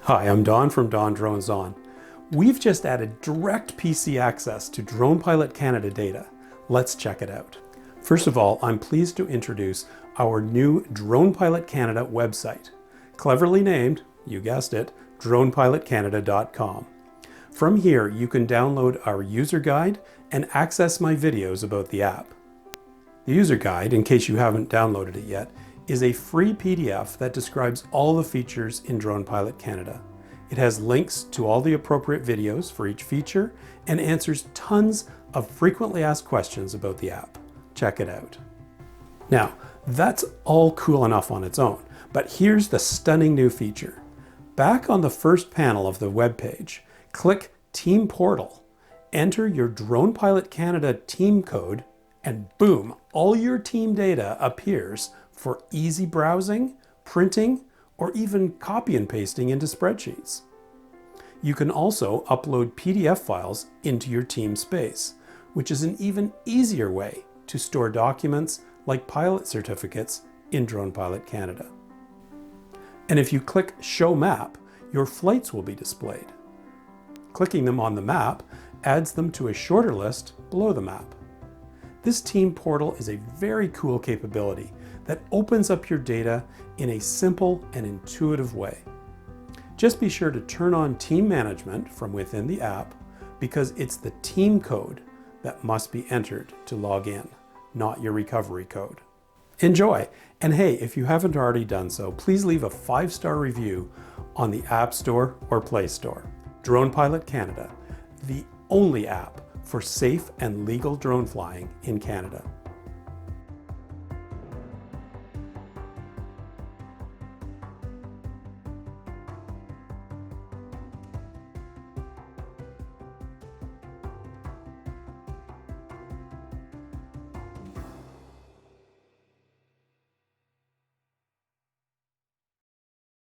Hi, I'm Don from DonDronesOn. We've just added direct PC access to Drone Pilot Canada data. Let's check it out. First of all, I'm pleased to introduce our new Drone Pilot Canada website, cleverly named, you guessed it, dronepilotcanada.com. From here, you can download our user guide and access my videos about the app. The user guide, in case you haven't downloaded it yet, is a free PDF that describes all the features in Drone Pilot Canada. It has links to all the appropriate videos for each feature and answers tons of frequently asked questions about the app. Check it out. Now, that's all cool enough on its own, but here's the stunning new feature. Back on the first panel of the web page, click Team Portal, enter your Drone Pilot Canada team code, and boom, all your team data appears for easy browsing, printing, or even copy and pasting into spreadsheets. You can also upload PDF files into your team space, which is an even easier way to store documents like pilot certificates in Drone Pilot Canada. And if you click Show Map, your flights will be displayed. Clicking them on the map adds them to a shorter list below the map. This team portal is a very cool capability that opens up your data in a simple and intuitive way. Just be sure to turn on team management from within the app because it's the team code that must be entered to log in, not your recovery code. Enjoy! And hey, if you haven't already done so, please leave a 5-star review on the App Store or Play Store. Drone Pilot Canada, the only app for safe and legal drone flying in Canada.